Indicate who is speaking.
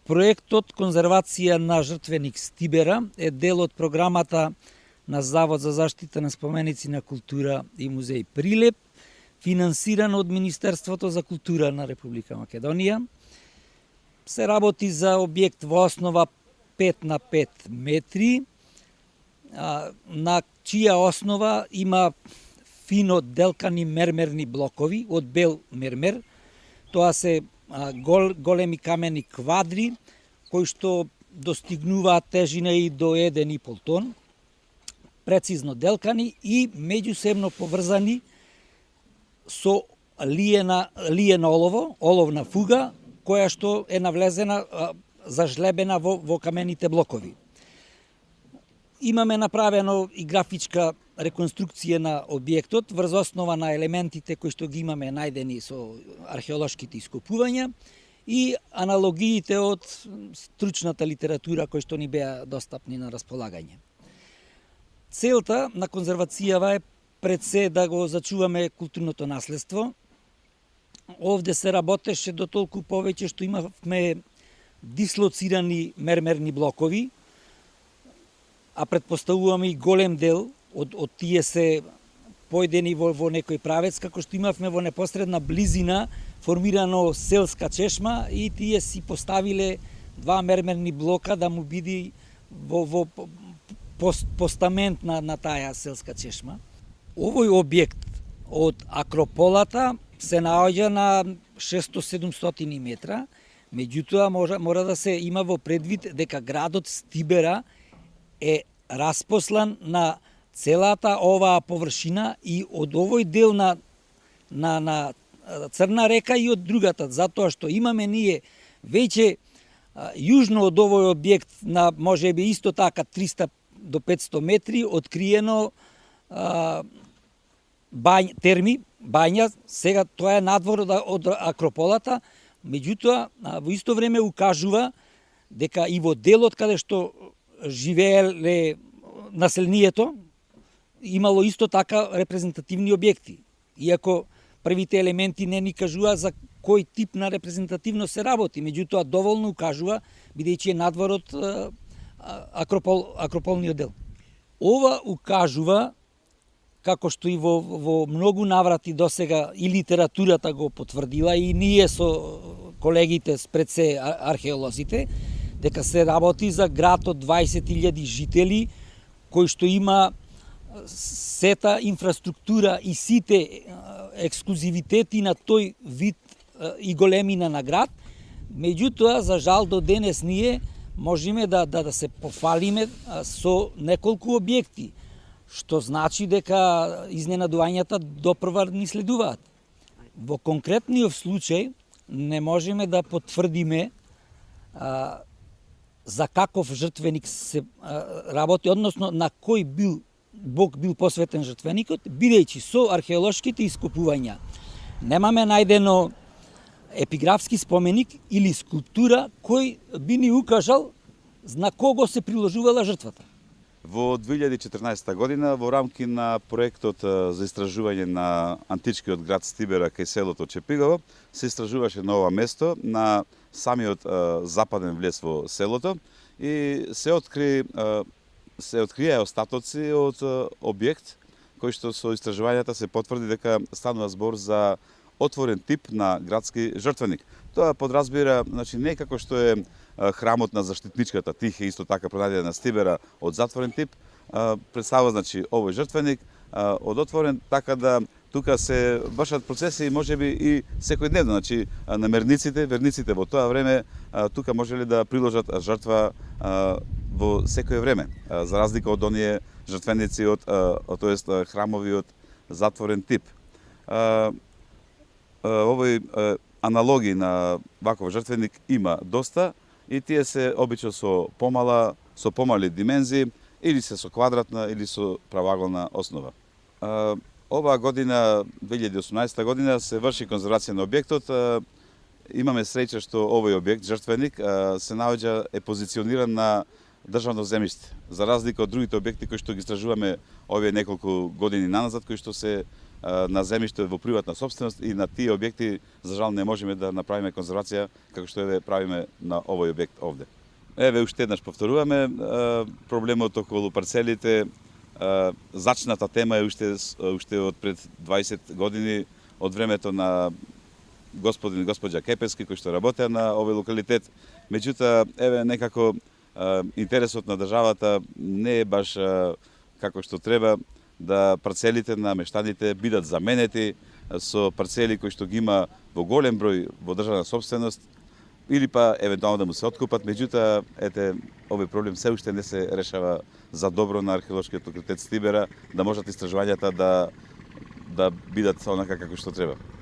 Speaker 1: Проектот Конзервација на жртвеник Стибера е дел од програмата на Завод за заштита на споменици на култура и музеј Прилеп, финансиран од Министерството за култура на Република Македонија. Се работи за објект во основа 5 на 5 метри, на чија основа има фино делкани мермерни блокови од бел мермер. Тоа се големи камени квадри, кои што достигнуваат тежина и до 1,5 тон, прецизно делкани и меѓусебно поврзани со лиена оловна фуга, која што е навлезена, зажлебена во камените блокови. Имаме направено и графичка реконструкција на објектот врз основа на елементите кои што ги имаме најдени со археолошките ископувања и аналогиите од стручната литература кои што ни беа достапни на располагање. Целта на конзервацијава е пред се да го зачуваме културното наследство. Овде се работеше до толку повеќе што имавме дислоцирани мермерни блокови, а предпоставуваме и голем дел од тие се појдени во некој правец, како што имавме во непосредна близина формирано селска чешма и тие си поставиле 2 мермерни блока да му биде во постамент на таа селска чешма. Овој објект од Акрополата се наоѓа на 600-700 метра, меѓутоа мора да се има во предвид дека градот Стибера е распослан на целата оваа површина и од овој дел на Црна река и од другата, затоа што имаме ние веќе јужно од овој објект на можеби исто така 300 до 500 метри откриено бања, сега тоа е надвор од Акрополата, меѓутоа во исто време укажува дека и во делот каде што живееле населението, имало исто така репрезентативни објекти. Иако првите елементи не ни кажува за кој тип на репрезентативност се работи, меѓутоа доволно укажува, бидејќи е надвор од Акрополниот дел. Ова укажува, како што и во многу наврати досега и литературата го потврдила и ние со колегите пред се археолозите, дека се работи за град од 20.000 жители, кој што има сета инфраструктура и сите ексклузивитети на тој вид и големина на град. Меѓутоа, за жал, до денес ние можеме да се пофалиме со неколку објекти, што значи дека изненадувањата допрва ни следуваат. Во конкретниот случај не можеме да потврдиме за каков жртвеник се работи, односно на кој бог бил посветен жртвеникот, бидејќи со археолошките ископувања немаме најдено епиграфски споменик или скулптура кој би ни укажал на кого се приложувала жртвата.
Speaker 2: Во 2014 година во рамки на проектот за истражување на античкиот град Стибера кај селото Чепигово се истражуваше на ова место на самиот западен влез во селото и се открија остатоци од објект кој што со истражувањата се потврди дека станува збор за отворен тип на градски жртвеник. Тоа подразбира, значи не како што е храмот на заштитничката Тихе, исто така пронајден на Стибера од затворен тип, представува значи овој жртвеник од отворен, така да тука се вршат процеси можеби и секојдневно, значи верниците во тоа време тука можеле да приложат жртва во секое време, за разлика од оние жртвеници тоест храмови од затворен тип. Овој аналоги на ваков жртвеник има доста и тие се обично со помали димензии или се со квадратна или со правоаголна основа. Оваа година, 2018 година, се врши конзервација на објектот. Имаме среќа што овој објект, жртвеник, се наоѓа е позициониран на државно земјиште. За разлика од другите објекти кои што ги истражуваме овие неколку години наназад, кои што се на земјиште во приватна собственост и на тие објекти за жал не можеме да направиме конзервација како што еве правиме на овој објект овде. Еве уште еднаш повторуваме проблемот околу парцелите. Зачната тема е уште од пред 20 години од времето на господин и госпоѓа Кепески кои што работеа на овој локалитет. Меѓутоа еве некако интересот на државата не е баш како што треба да парцелите на мештаните бидат заменети со парцели кои што ги има во голем број во државна собственост или па евентуално да му се откупат, меѓутоа ете овој проблем се уште не се решава за добро на археолошкиот локалитет Стибера, да можат истражувањата да бидат онака како што треба.